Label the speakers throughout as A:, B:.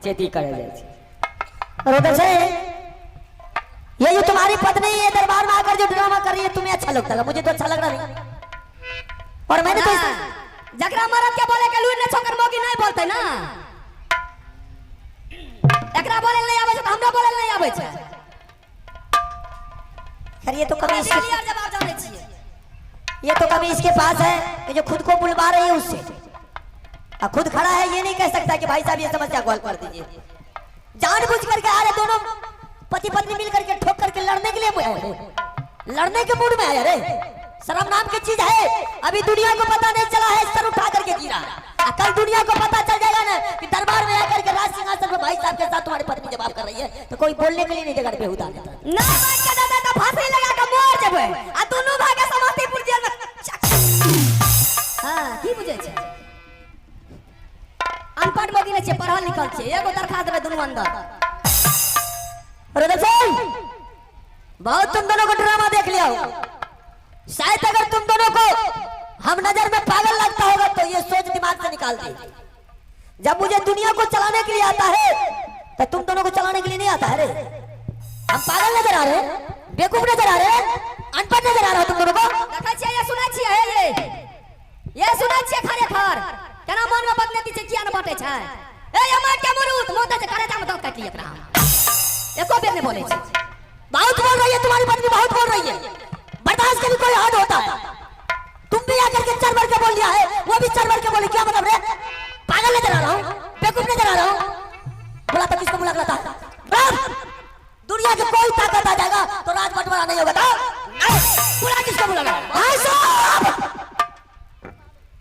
A: चेती करे जाए। ये जो तुम्हारी पत्नी है दरबार में आकर जो ड्रामा कर रही है तुम्हें अच्छा लगता है? मुझे तो अच्छा लग रहा नहीं। और मैंने तो
B: जकरा मरद के बोले के लूट ने छोकर मोगी नहीं बोलते ना, एकरा बोले नहीं आवे त हमरा बोले नहीं आवे छै।
A: खैर ये तो कभी
B: जवाब जाने छिए,
A: ये तो कभी इसके पास है कि जो खुद को बुलवा रही है उससे, और खुद खड़ा है ये नहीं कह सकता कि भाई साहब ये समस्या को हल कर दीजिए। जानबूझ करके आ रहे दोनों पति पत्नी मिल करके ठोक करके लड़ने के लिए आए, लड़ने के मूड में आए। रे शर्म नाम की चीज है, अभी दुनिया को पता नहीं चला है सर उठा करके गिरा, कल दुनिया को पता चल जाएगा ना कि दरबार में आकर के राज सिंहासन पर भाई साहब के साथ तुम्हारी पत्नी जवाब कर रही है तो कोई बोलने के लिए नहीं जगह पे उतार देता।
B: ना बात के दादा तो फांसी लगा के मर जेबे आ दोनों भागे समस्तीपुर जेल में। हां की बुझे छै? अनपढ़ मोगी ने छै, पढ़ल लिखल छै, एगो दरखास्त देबे दोनों अंदर।
A: अरे देखो बहुत तुम दोनों को ड्रामा देख लिया हो, शायद अगर तुम दोनों को हम नजर में पागल लगता होगा तो ये सोच दिमाग से निकाल दी। जब मुझे दुनिया को चलाने के लिए आता है तो तुम दोनों को चलाने के लिए नहीं आता है। रे हम पागल नजर आ रहे हैं, बेवकूफ नजर आ रहे हैं, अनपढ़ नजर आ रहा है तुम दोनों को।
B: देखै छियै ये सुनै छियै, ये सुनै छियै खरे खर केना मन में बदले दी छै, किया न बाटे छै। ए अमर के मुरुत मोते से करे जाम दांत काट ली एकरा, एको बेर नहीं बोले छै।
A: बहुत बोल रही है तुम्हारी पत्नी, बहुत बोल रही है, बर्दाश्त का भी कोई हद होता है। तुम भी आकर के चर भर के बोल दिया है, वो भी चर भर के बोले, क्या मतलब रे? पागल नजर आ रहा हूँ, बेवकूफ नजर आ रहा हूँ। बोला तो किसको बुला था? दुनिया की कोई ताकत आ जाएगा तो राज बंटवारा नहीं होगा। बुला किसको बुला? भाई साहब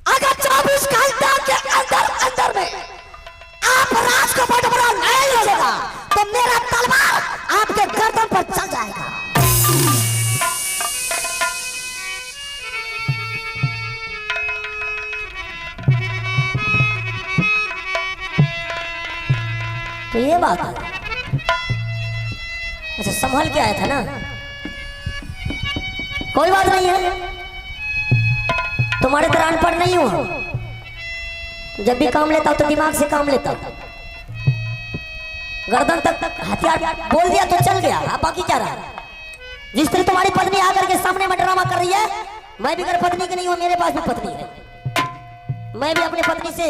A: अगर 24 घंटे के अंदर अंदर में आप राज को बंटवारा नहीं लीजिएगा तो मेरा तलवार आपके गर्दन पर चल जाएगा। तो ये बात है। अच्छा संभल के आया था ना, कोई बात नहीं है, तुम्हारे तरह अनपढ़ नहीं हूं। जब भी काम लेता हूं तो दिमाग से काम लेता हूं। गर्दन तक हथियार बोल दिया तो चल गया, अब बाकी क्या रहा? जिस तरह तुम्हारी पत्नी आकर के सामने में ड्रामा कर रही है, मैं भी अगर पत्नी की नहीं हूं, मेरे पास भी पत्नी है, मैं भी अपनी पत्नी से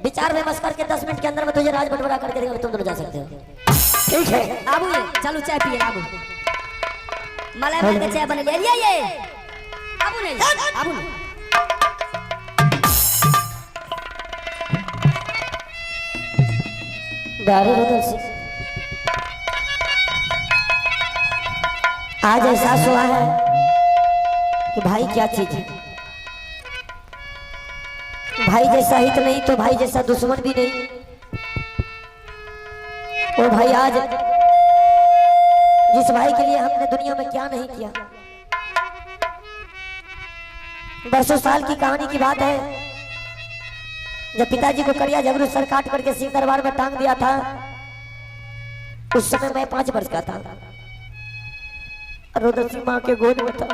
A: विचार विमर्श करके 10 मिनट के अंदर में तुझे राज बंटवारा करके देंगे, तुम दोनों जा सकते हो। ठीक है
B: आबू चलो चाय पिए, आबू मलाई मार के चाय बन ले ये आबू नहीं आबू नहीं।
A: गाड़ी रुदल से आज एहसास हुआ है कि भाई क्या चीज है। भाई जैसा हित नहीं तो भाई जैसा दुश्मन भी नहीं। ओ भाई आज जिस भाई के लिए हमने दुनिया में क्या नहीं किया, बरसों साल की कहानी की बात है। जब पिताजी को करिया झगड़ू सर काट करके सिंह दरबार में टांग दिया था, उस समय मैं 5 वर्ष का था, रुद्र सिंह मां के गोद में था।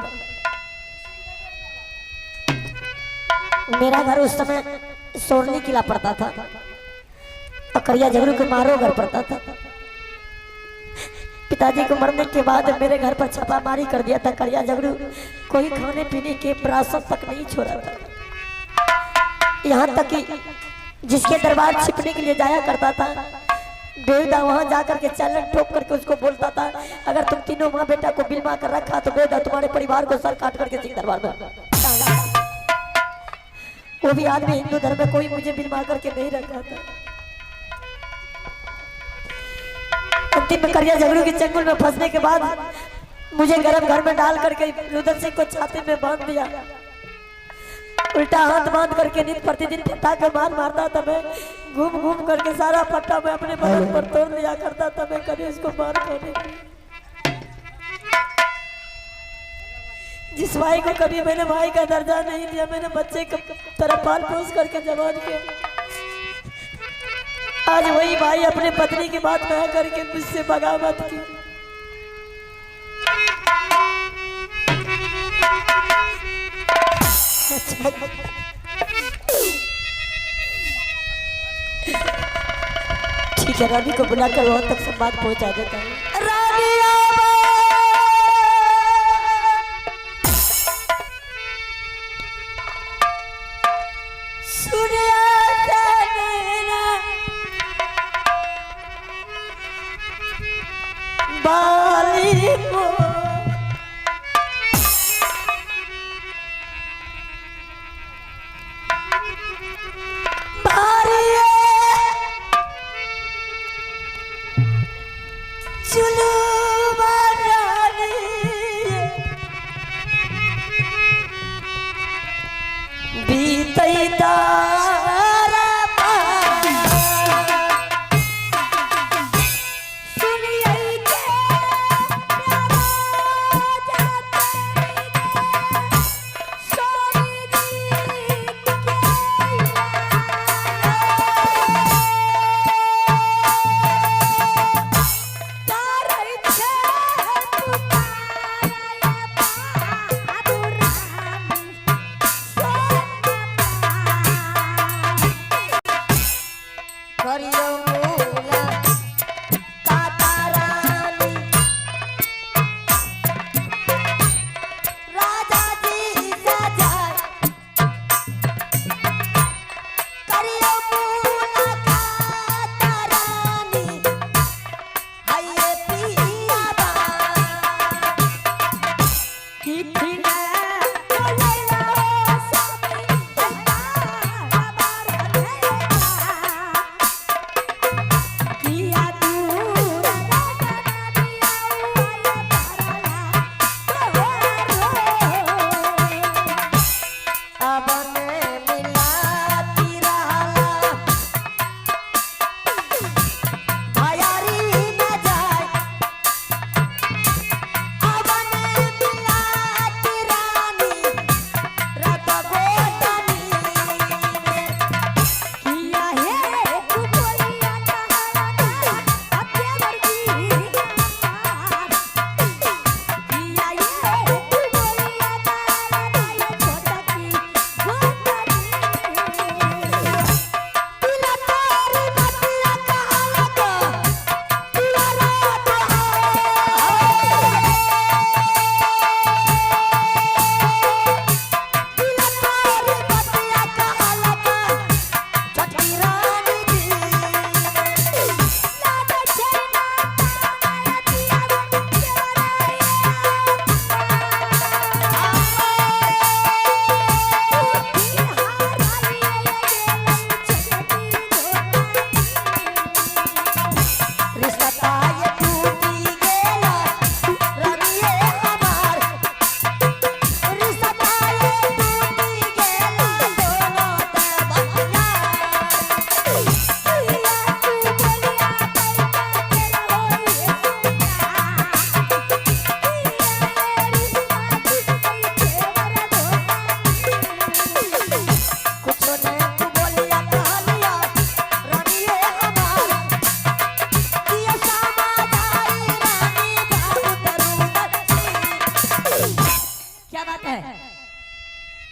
A: मेरा घर उस समय सोरनी किला पड़ता था और करिया झगड़ू के मारो घर पड़ता था। पिताजी को मरने के बाद मेरे घर पर छापामारी कर दिया था करिया झगड़ू, कोई खाने पीने के प्राशन तक नहीं छोड़ा था। यहाँ तक कि जिसके दरबार छिपने के लिए जाया करता था, बेवदा वहां जाकर के चालन ठोक करके उसको बोलता था, अगर तुम तीनों माँ बेटा को बिलवा कर रखा तो बेवदा तुम्हारे परिवार को सर काट करके सिंह दरबार में। वो भी आदमी हिंदू धर्म में, कोई मुझे बिलवा करके नहीं रखा था। अंतिम में करिया झगड़ू के चंगुल में फंसने के बाद मुझे गर्म घर में डाल करके रुद्र सिंह को छाती में बांध दिया, उल्टा हाथ बांध करके नित प्रतिदिन पिता के मार मारता था। मैं घूम घूम करके सारा पट्टा मैं अपने बदन पर तोड़ लिया करता था, मैं कभी उसको मार खाने। जिस भाई को कभी मैंने भाई का दर्जा नहीं दिया, मैंने बच्चे की तरह पाल पोस करके जवान किया, आज वही भाई अपने पत्नी की बात में करके मुझसे बगावत की। ठीक है, रानी को बुलाकर वहां तक सब बात पहुंचा देता है। रानी बाली को चुलू बारानी बीतई तारा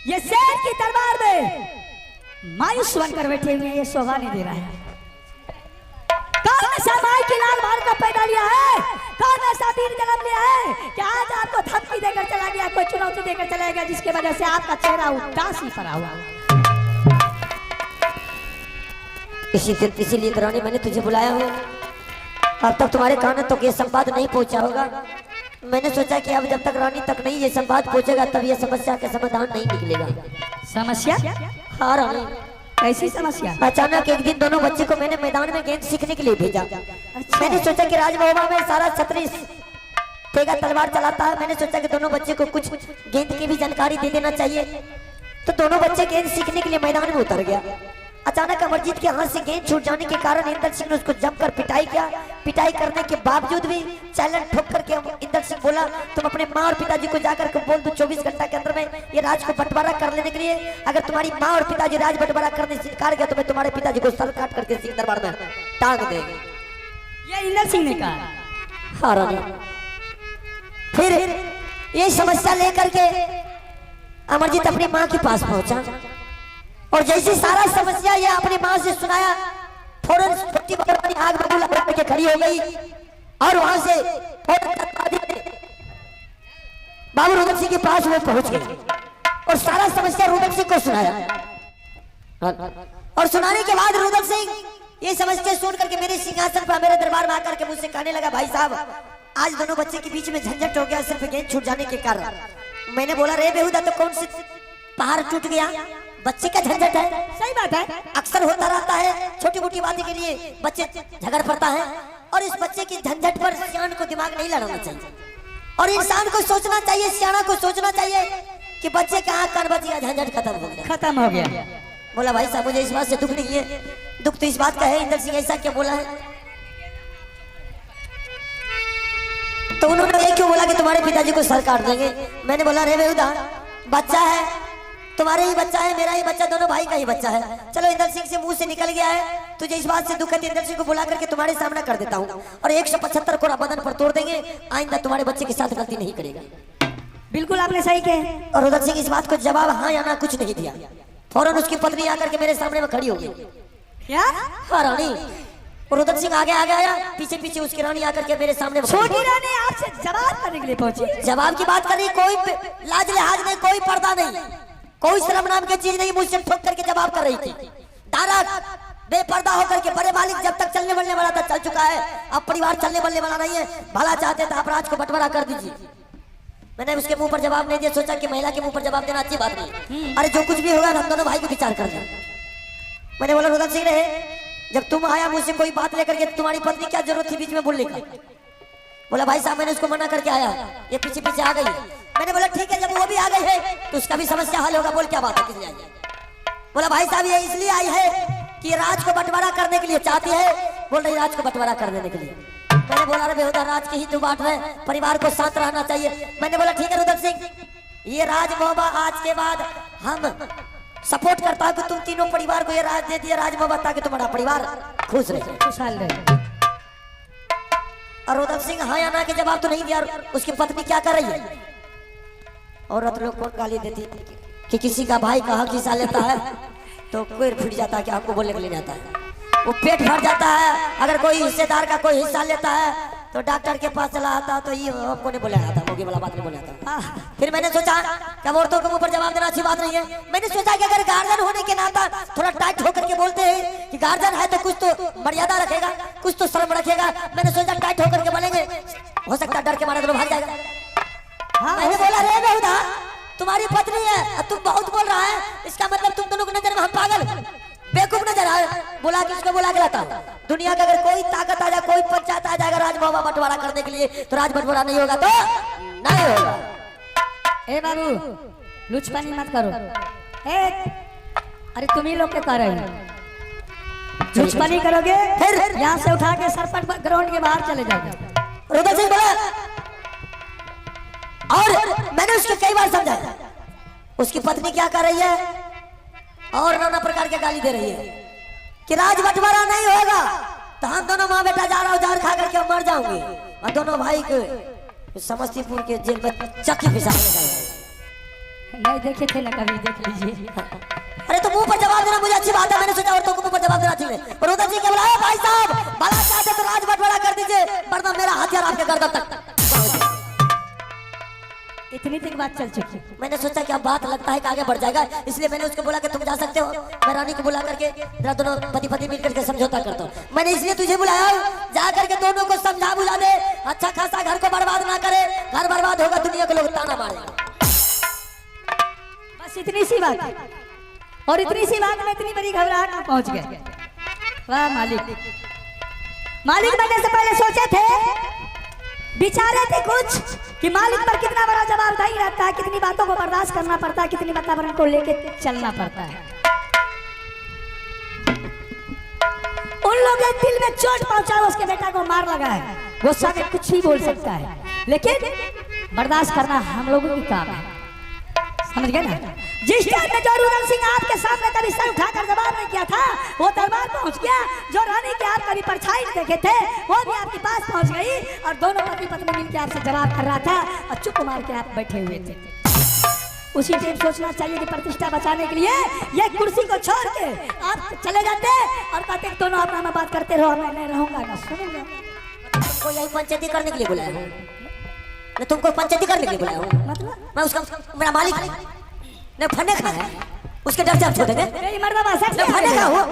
B: ये शेर की दरबार में मायूस बनकर बैठे हुए हैं, ये शोभा नहीं दे रहा है। कौन ऐसा माई की लाल मार का पैदा लिया है, कौन ऐसा वीर जन्म लिया है कि आज आपको धमकी देकर चला गया, कोई चुनौती देकर चला गया, जिसके वजह से आपका चेहरा उदासी पड़ा हुआ।
A: इसीलिए दरानी मैंने तुझे बुलाया है। अब तक तुम्हारे कान तक ये संवाद नहीं पहुंचा होगा। मैंने सोचा कि अब जब तक रानी तक नहीं ये संवाद पहुंचेगा तब ये समस्या का समाधान नहीं निकलेगा।
B: समस्या?
A: हाँ रानी।
B: कैसी समस्या?
A: अचानक एक दिन दोनों बच्चे को मैंने मैदान में गेंद सीखने के लिए भेजा। अच्छा। मैंने सोचा कि राजभवन में सारा छत्री तेगा तलवार चलाता है। मैंने सोचा कि दोनों बच्चे को कुछ गेंद की भी जानकारी दे देना चाहिए। तो दोनों बच्चे गेंद सीखने के लिए मैदान में उतर गया। अचानक अमरजीत के हाथ से गेंद छूट जाने के कारण इंदर सिंह ने उसको जमकर पिटाई किया। पिटाई करने के बावजूद भी चैलेंज ठोक करके इंदर सिंह बोला, तुम अपने माँ और पिताजी को जाकर के बोल दो 24 घंटा के अंदर में ये राज को बंटवारा कर लेने के लिए। अगर तुम्हारी माँ और पिताजी राज बंटवारा करने से इनकार किया तो मैं तुम्हारे पिताजी को सर काट करके सिंह दरबार में टांग देंगे।
B: ये इंदर सिंह ने कहा।
A: हाँ रानी। फिर ये समस्या लेकर के अमरजीत अपनी माँ के पास पहुंचा और जैसे सारा समस्या ये अपनी माँ से सुनाया फौरन छोटी बकरवानी आग में गोला भर के खड़ी हो गई और वहां से बाबू रुदल सिंह के पास वो पहुंच गए और सारा समस्या रुदल सिंह को सुनाया। और सुनाने के बाद रुदल सिंह ये समस्या सुन करके मेरे सिंहासन पर मेरे दरबार में आकर के मुझसे कहने लगा, भाई साहब आज दोनों बच्चे के बीच में झंझट हो गया सिर्फ गेंद छूट जाने के कारण। मैंने बोला, रे बेहुदा तो कौन सी पहाड़ टूट गया, बच्चे का झंझट है।
B: सही बात है,
A: अक्सर होता रहता है, छोटी मोटी बातें के लिए बच्चे झगड़ पड़ता है और इस बच्चे की झंझट पर सियान को दिमाग नहीं लड़ाना चाहिए और इंसान को सोचना चाहिए, सियाना को सोचना चाहिए कि बच्चे का आंख कान बच गया, झंझट
B: खत्म हो गया।
A: बोला, भाई साहब मुझे इस बात से दुख नहीं है, दुख तो इस बात का है इंदर सिंह ऐसा क्या बोला है। तो उन्होंने ये क्यों बोला कि तुम्हारे पिताजी को सर काट देंगे। मैंने बोला, रे बेहुदा बच्चा है, तुम्हारे ही बच्चा है, मेरा ही बच्चा, दोनों भाई का ही बच्चा है। चलो इंदर सिंह से मुंह से निकल गया है, तुझे इस बात से दुख है, इंदर सिंह को बुला करके तुम्हारे सामना कर देता हूँ और 175 कोड़ा बदन पर तोड़ देंगे, आइंदा तुम्हारे बच्चे के साथ गलती नहीं करेगा।
B: बिल्कुल आपने सही कहे।
A: और रुदल सिंह इस बात को जवाब हाँ या ना कुछ नहीं दिया। फौरन उसकी पत्नी आकर के मेरे सामने में खड़ी हो गई।
B: क्या?
A: हाँ रानी। और रुदल सिंह आगे आगे आया, पीछे पीछे उसकी रानी आकर के मेरे सामने।
B: छोटी रानी आपसे जवाब करने के लिए पहुंची।
A: जवाब की बात कर रही, कोई लाज लिहाज नहीं, कोई पर्दा नहीं, कोई शर्म नाम की चीज नहीं, मुझसे ठोक करके जवाब कर रही थी। डायरेक्ट बेपर्दा होकर के, बड़े मालिक जब तक चलने बनने वाला था चल चुका है, अब परिवार चलने बनने वाला नहीं है, भला चाहते तो अपराध को बंटवारा कर दीजिए। मैंने उसके मुंह पर जवाब नहीं दिया, सोचा कि महिला के मुंह पर जवाब देना अच्छी बात नहीं। अरे जो कुछ भी होगा हम दोनों भाई को विचार कर लें। मैंने बोला, रुदल सिंह रहे, जब तुम आया मुझसे कोई बात लेकर के, तुम्हारी पत्नी क्या जरूरत थी बीच में बोलने का। बोला, भाई साहब मैंने उसको मना करके आया, ये पीछे पीछे आ गई। मैंने बोला, ठीक है, जब वो भी आ गई है तो उसका भी समस्या हल होगा। बोल, क्या बात है, किसने आई है। बोला, भाई साहब ये इसलिए आई है कि राज को बंटवारा करने के लिए चाहती है। बोल रही, राज को बंटवारा कर देने के लिए। मैंने बोला, अरे बेहुदा राज के ही तू बांट रहे, परिवार को साथ रहना चाहिए। मैंने बोला, ठीक है रुदल सिंह, ये राज मोहब्बा आज के बाद हम सपोर्ट करता है कि तुम तीनों परिवार को ये राज दे दिया, राज मोहब्बत, ताकि तुम्हारा परिवार खुश रहे,
B: खुशहाल रहे।
A: और रुदल सिंह हाँ या ना के जवाब तो नहीं दिया। उसकी पत्नी क्या कर रही है, औरत लोग को गाली देती कि किसी का भाई का हक हिस्सा लेता है तो कोई फूट जाता है कि आपको बोलने के लिए नहीं आता है, वो पेट भर जाता है। अगर कोई हिस्सेदार का कोई हिस्सा लेता है तो डॉक्टर के पास चला आता, तो ये आपको नहीं बोला जाता, मोगी वाला बात नहीं बोला जाता। फिर मैंने सोचा कि औरतों के ऊपर जवाब देना अच्छी बात नहीं है। मैंने सोचा कि अगर गार्जियन होने के नाता थोड़ा टाइट होकर के बोलते हैं कि गार्जियन है तो कुछ तो मर्यादा रखेगा, कुछ तो शर्म रखेगा। मैंने सोचा टाइट होकर के बोलेंगे, हो सकता है डर के मारे तो भाग जाएगा। मैंने बोला, रे बेहुदा तुम्हारी पत्नी है, तुम बहुत बोल रहा है, इसका मतलब तुम दोनों की नजर में हम पागल बेवकूफ नजर आए। बोला कि उसको बुला के लाता हूं। दुनिया का अगर कोई ताकत आ जाए, कोई पंचायत आ जाएगा राज मोहब्बा बंटवारा करने के लिए, तो राज बंटवारा नहीं होगा तो नहीं होगा।
B: ए बाबू लुचपनी मत करो। अरे तुम ही लोग के कर रहे हो, लुचपनी करोगे फिर यहाँ से उठा के सरपंच ग्राउंड के बाहर चले जाओगे।
A: रुदल सिंह बोला, और मैंने उसको कई बार समझाया, उसकी पत्नी क्या कर रही है और नाना प्रकार के गाली दे रही है कि राज बंटवारा नहीं होगा तो हम दोनों माँ बेटा जा रहा हूँ, जार खा करके मर जाऊंगे और दोनों भाई को समस्तीपुर के जेल में चक्की पिसा
B: नहीं देखे थे ना, कभी देख लीजिए।
A: अरे तो मुंह पर जवाब देना मुझे अच्छी बात है, मैंने सोचा औरतों को मुंह पर जवाब देना चाहिए। और रुदल सिंह क्या बोला, भाई साहब भला चाहते तो राज बंटवारा कर दीजिए, वरना मेरा हथियार आपके गर्दन तक।
B: इतनी तक बात चल चुकी।
A: मैंने सोचा कि अब बात लगता है कि आगे बढ़ जाएगा, इसलिए मैंने उसको बोला कि तुम जा सकते हो। मैं रानी को बुला करके जरा दोनों पति पत्नी मिलकर के समझौता करता हूँ। मैंने इसलिए तुझे बुलाया, जा करके दोनों को समझा बुझा दे, अच्छा खासा घर को बर्बाद ना करे, घर बर्बाद होगा दुनिया के लोग ताना मारेगा।
B: बस इतनी सी बात, और इतनी सी बात में इतनी बड़ी घबराहट में पहुंच गए। वाह मालिक, मालिक बनने से पहले सोचे थे, विचारे थे कुछ कि मालिक पर कितना बड़ा जवाबदारी रहता है, कितनी बातों को बर्दाश्त करना पड़ता है, कितनी वातावरण को लेके चलना पड़ता है। उन लोगों के दिल में चोट पहुंचा, उसके बेटा को मार लगा है, गुस्सा में कुछ भी बोल सकता है, लेकिन बर्दाश्त करना हम लोगों की काम है, समझ गए ना। जिस टाइम में जो रुदल सिंह आपके सामने कभी सर उठाकर जवाब नहीं किया था, वो दरबार पहुंच गया। जो रानी के आप कभी परछाई नहीं देखे थे, वो भी आपके पास पहुंच गई और दोनों पति पत्नी मिलकर आपसे जवाब कर रहा था और चुप मार के आप बैठे हुए थे। उसी टाइम सोचना चाहिए कि प्रतिष्ठा बचाने के लिए ये कुर्सी को छोड़ के आप चले जाते और कहते कि दोनों अपना में बात करते रहो, मैं नहीं रहूंगा ना सुनूंगा।
A: तुमको यही पंचायती करने के लिए बुलाया हूँ, मैं तुमको पंचायती करने के लिए बुलाया हूँ।
B: मतलब
A: मैं उसका मेरा मालिक है, मैं फने खा है, उसके डर से आप छोड़ देंगे।
B: मेरी मर्दा बात
A: मैं फने खा हूँ,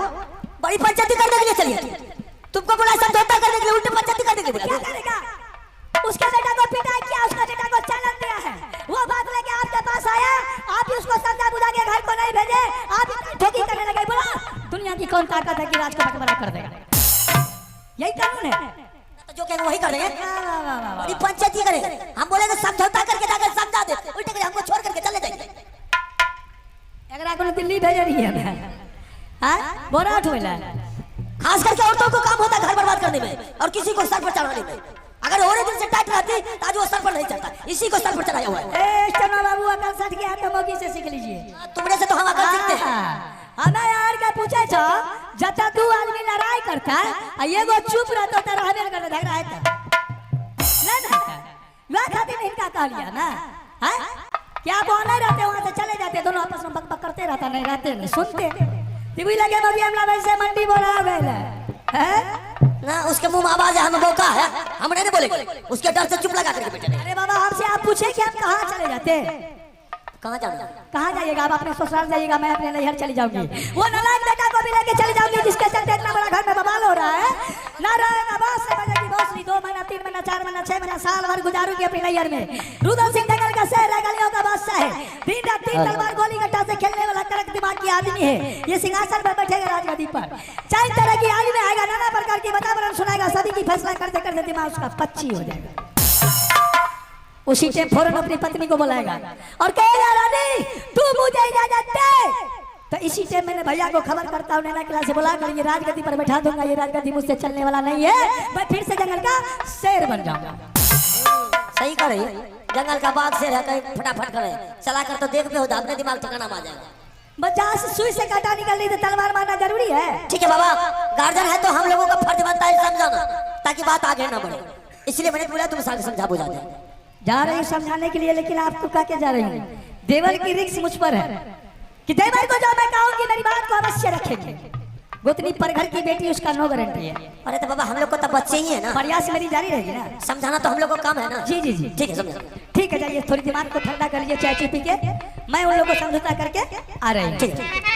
A: बड़ी पंचायती करने के लिए चलिए। तुमको बुलाया समझौता करने के लिए, उल्टे पंचायती करने के लिए
B: क्या
A: बुलाया।
B: करेगा? उसके बेटा को पिटाई किया, उसका बेटा को चालन दिया है, वो बात लेके आपके पास आया, आप भी उसको समझा बुझा के घर को नहीं भेजे, आप ठोकी करने लगे। बोला दुनिया की कौन ताकत है कि राज को बड़ा कर देगा? यही कानून है,
A: तो जो कहेंगे वही कर देंगे।
B: वाह, वाह, वाह, वाह।
A: बड़ी पंचायती करेंगे, हम बोलेंगे समझौता करके जाकर समझा दे, उल्टे करके हमको छोड़ करके चले जाएंगे।
B: अगर आपने दिल्ली भेज रही है मैं, हाँ बोरा उठवेला
A: खास करके औरतों को काम होता है घर बर्बाद करने में और किसी को सर पर चढ़ाने में। अगर औरत दिन से टाइट रहती तो आज वो सर पर नहीं चढ़ता, इसी को सर पर चढ़ाया हुआ है।
B: ए चलो बाबू अकल सट गया तो मोगी से सीख लीजिए।
A: तुमने से तो हम अकल सीखते हैं।
B: हमें यार क्या पूछे छो, जब तक दो आदमी लड़ाई करता है ये वो चुप रहता तो रहबे कर देख रहा है नहीं ना वह खातिर इनका कह लिया ना है क्या वो नहीं रहते वहां से चले जाते, दोनों आपस में बक करते रहता, नहीं रहते नहीं सुनते। टीवी लगे मभी हमला वैसे मंडी बोला गए है
A: ना, उसके मुंह में आवाज है, हम मौका है, हम नहीं बोलेंगे, उसके डर से चुप लगा करके बैठे।
B: अरे बाबा आपसे आप पूछे कि हम कहाँ चले जाते?
A: कहाँ जाना?
B: कहाँ जाइएगा आप? अपने ससुराल जाइएगा, मैं अपने नैहर चली जाऊंगी। वो नालायक बेटा को भी लेके चली जाऊंगी जिसके चलते इतना बड़ा घर में बवाल हो रहा है। ना रहेगा बस से बजेगी बांसुरी, 2 महीना 3 महीना 4 महीना 6 महीना साल भर गुजारूंगी अपनी नैहर में। रुदल सिंह नगर का शहर है, गलियों का बादशाह है, दिन रात 3 तलवार गोली गट्टा से खेलने वाला कड़क दिमाग की आदमी है। ये सिंहासन पर बैठेगा राजगद्दी पर, 4 तरह की आयु में आएगा, नाना प्रकार की वातावरण सुनाएगा, सभी की फैसला करते करते दिमाग उसका पच्ची हो जाएगा। उसी टाइम फौरन अपनी पत्नी को बुलाएगा और कहेगा रानी तू मुझे इजाजत दे। तो इसी टाइम मैंने भैया को खबर करता हूँ, नैना किला से बुला कर ये राजगद्दी पर बैठा दूंगा, ये राजगद्दी मुझसे चलने वाला नहीं है, मैं फिर से जंगल का शेर बन जाऊंगा।
A: सही कर रही है, जंगल का बाग शेर है, कहीं फटाफट करे चला कर तो देख पे हो, अपने दिमाग ठिकाना आ जाएगा।
B: बस जहाँ से सुई से काटा निकल रही तो तलवार मारना जरूरी है।
A: ठीक है बाबा, गार्जियन है तो हम लोगों का फर्ज बनता है समझाना, ताकि बात आगे ना बढ़े, इसलिए मैंने बोला तुम साथ समझा बुझा दे।
B: जा रही हूँ समझाने के लिए, लेकिन आपको क्या के जा रही हूँ? देवर की रिक्स मुझ पर है कि देवर को जो मैं कहूँगी मेरी बात को अवश्य रखेंगे। गोतनी पर घर की बेटी उसका नो गारंटी है।
A: अरे तो बाबा हम लोग को तो बच्चे ही है ना,
B: प्रयास मेरी जारी रहेगी ना,
A: समझाना तो हम लोग को काम है ना।
B: जी जी जी
A: ठीक है समझा।
B: ठीक है, जाइए थोड़ी दिमाग को ठंडा कर लीजिए चाय पी के, मैं उन लोगों को समझौता करके आ रही हूँ।
A: ठीक है।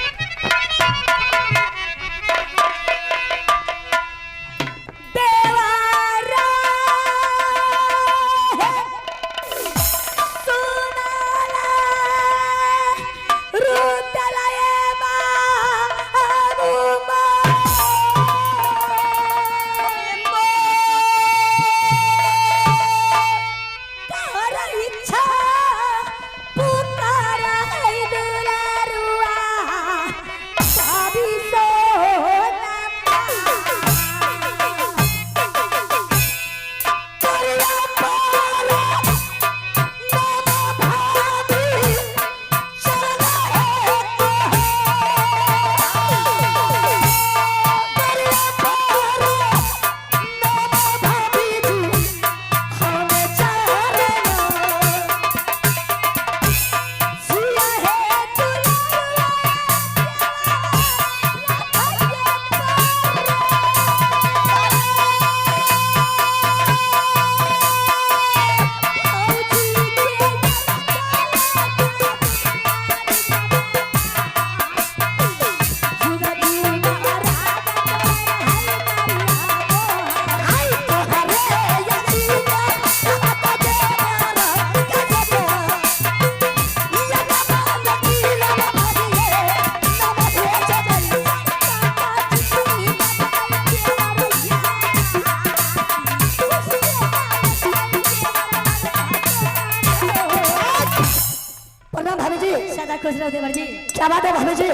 B: खुश रहो देवर जी।
C: क्या बात है भाभी जी,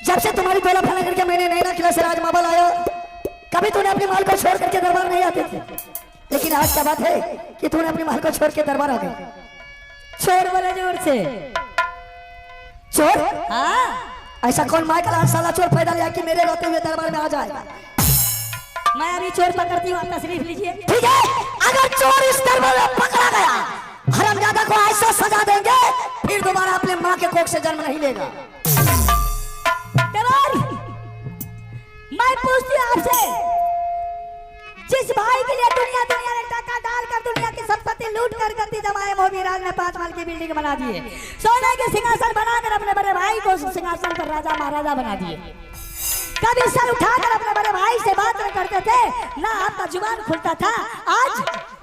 C: जब से तुम्हारी गोला फैला करके मैंने नैना किला से राजमावल आया, कभी तूने अपने माल को छोड़ करके दरबार नहीं आते थे, लेकिन आज क्या बात है कि तूने अपने माल को छोड़ के दरबार आ गई।
B: छोड़ बोले जोर से।
C: चोर?
B: हाँ,
C: ऐसा कौन माइकल साला चोर पैदा लिया कि मेरे रोते हुए दरबार में आ जाएगा?
B: मैं अभी चोर पकड़ती हूँ, आप तशरीफ लीजिए।
C: ठीक है, अगर चोर इस दरबार में पकड़ा गया हरामजादा को ऐसा सजा देंगे फिर दोबारा अपने माँ के कोख से जन्म नहीं लेगा।
B: देवर, मैं पूछती हूँ आपसे, जिस भाई के लिए दुनिया दुनिया ने टका डालकर दुनिया की संपत्ति लूट कर गद्दी जमाए, मोहबीराज ने 5 माल की बिल्डिंग बना दिए, सोने के सिंहासन बनाकर अपने बड़े भाई को सिंहासन पर राजा महाराजा बना दिए। कभी सर उठाकर अपने बड़े भाई से बात न करते थे, ना आपका जुबान खुलता था। आज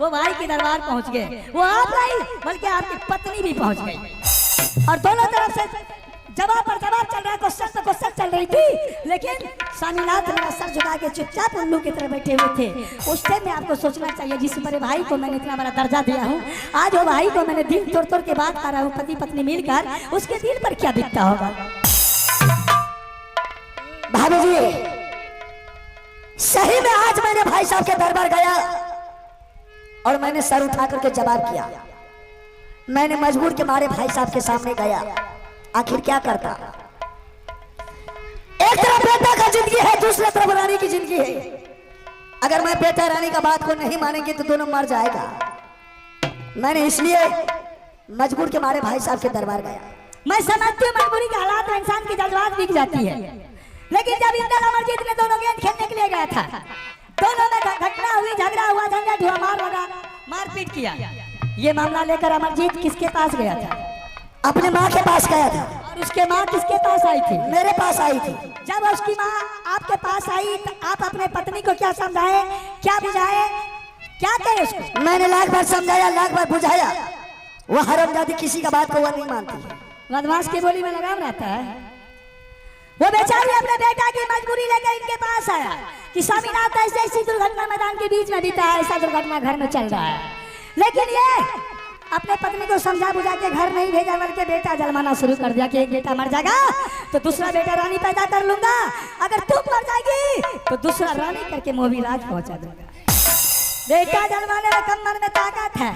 B: वो भाई के दरबार पहुंच गए, वो आप नहीं बल्कि आपकी पत्नी भी पहुंच गई, और दोनों तरफ से जवाब पर जवाब चल रहा है, क्वेश्चन पर क्वेश्चन चल रही थी। लेकिन स्वामीनाथ मेरा सर झुका के चुपचाप उल्लू की तरह बैठे हुए थे। उस टाइम में आपको सोचना चाहिए, जिस बड़े भाई को मैंने इतना बड़ा दर्जा दिया हूँ, आज वो भाई को मैंने दिल तोड़ तोड़ के बात कर रहा हूँ, पति पत्नी मिलकर, उसके दिल पर क्या दिखता होगा।
C: भाभी जी, सही में आज मैंने भाई साहब के दरबार गया और मैंने सर उठा करके जवाब किया। मैंने मजबूर के मारे भाई साहब के सामने गया। आखिर क्या करता, एक तरफ बेटा का जिंदगी है, दूसरी तरफ रानी की जिंदगी है। अगर मैं बेटा रानी का बात को नहीं मानेंगे तो दोनों मर जाएगा। मैंने इसलिए मजबूर के मारे भाई साहब के दरबार गया।
B: मैं समझती हूँ मजबूरी के हालात में इंसान की जज्बात बिक जाती है, लेकिन जब इंदल अमरजीत ने दोनों गेंद खेलने के लिए गया था, दोनों में घटना हुई, झगड़ा हुआ, झंझट हुआ, मारपीट किया। ये मामला लेकर अमरजीत किसके पास गया था?
C: अपने माँ के पास गया था।
B: और उसके माँ किसके पास आई थी?
C: मेरे पास आई थी।
B: जब उसकी माँ आपके पास आई तो आप अपने पत्नी को क्या समझाए, क्या बुझाए, क्या कहे उसको?
C: मैंने लाख बार समझाया, लाख बार बुझाया, वो हरामजादी किसी का बात को वो नहीं मानती है।
B: बदमाश की बोली में लगाम रहता है। वो बेचारी अपने बेटा की मजबूरी लेकर इनके पास आया कि स्वामीनाथ ऐसे ऐसी दुर्घटना मैदान के बीच में बीता है, ऐसा दुर्घटना घर में चल रहा है। लेकिन ये अपने पत्नी को समझा बुझा के घर नहीं भेजा, बल्कि बेटा जलमाना शुरू कर दिया कि एक बेटा मर जाएगा तो दूसरा बेटा रानी पैदा कर लूंगा, अगर तुम मर जाएगी तो दूसरा रानी करके मोहबीराज पहुंचा दूंगा। बेटा जलमाने में कमर में ताकत है,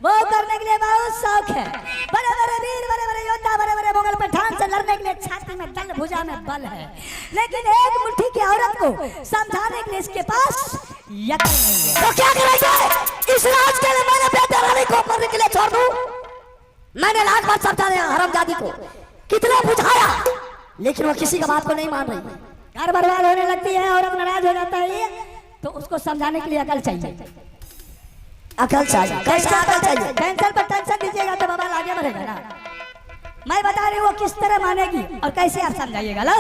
B: वो करने के लिए बहुत शौक है। बड़े बड़े वीर, बड़े बड़े योद्धा, बड़े बड़े मुगल पठान से लड़ने के लिए छाती में दल, भुजा में बल है, लेकिन एक मुट्ठी की औरत को समझाने के लिए इसके पास यत्न नहीं है।
C: तो क्या करेंगे? इस राज के लिए मैंने बेटा रानी को मरने के लिए छोड़ दूं? मैंने लाख बार समझाया हरामजादी को, कितना बुझाया, लेकिन वो किसी का बात को नहीं मान रही।
B: घर बर्बाद होने लगती है, औरत नाराज हो जाता है, तो उसको समझाने के लिए अकल चाहिए।
C: अकल चाहिए। कैसा अकल चाहिए?
B: टेंशन पर टेंशन दीजिएगा तो बाबा आगे बढ़ेगा ना। मैं बता रही हूँ वो किस तरह मानेगी और कैसे आप समझाइएगा। लो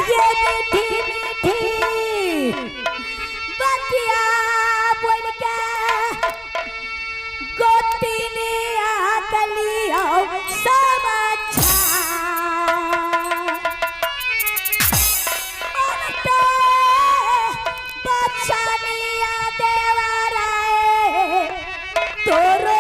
B: ये मीठी मीठी बतिया बोल के गोतिनिया कलिया समझा बचानिया देवराए तोरो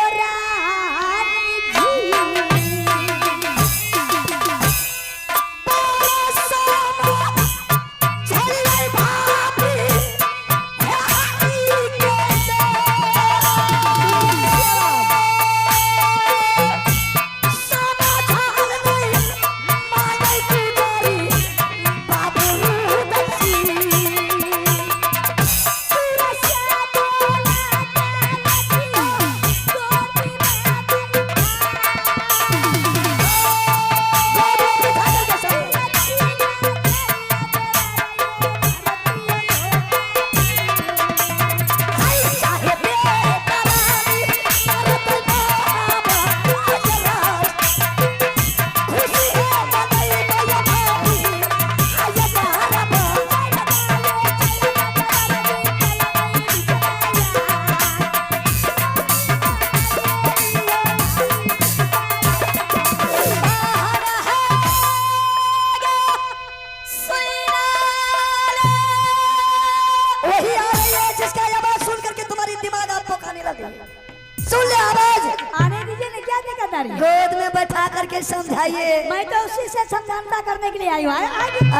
C: सुन ले आवाज
B: आने दीजिए ना, क्या दिक्कत आ रही है?
C: गोद में बैठा करके समझाइए।
B: मैं तो उसी से समझाना करने के लिए आई हूँ।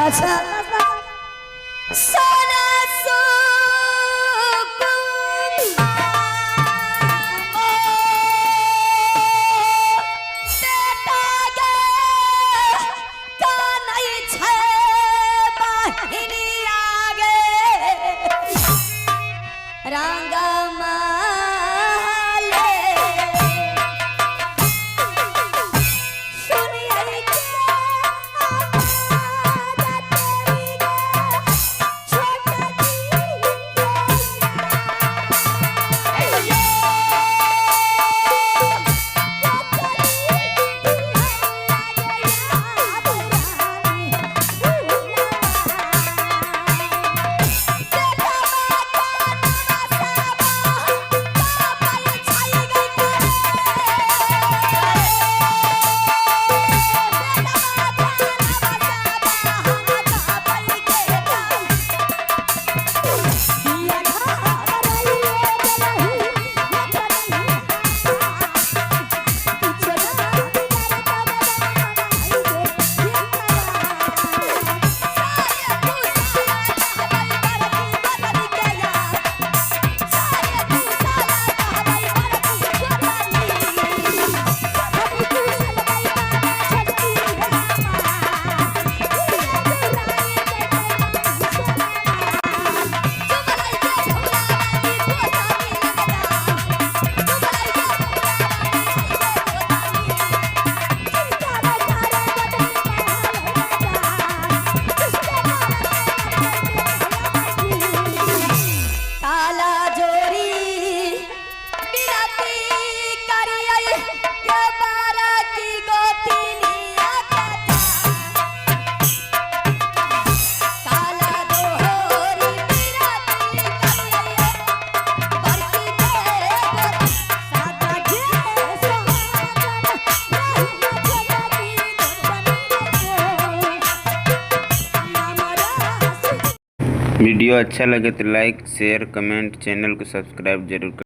C: अच्छा
B: सोना रंगा
D: वीडियो अच्छा लगे तो लाइक शेयर कमेंट चैनल को सब्सक्राइब जरूर करें।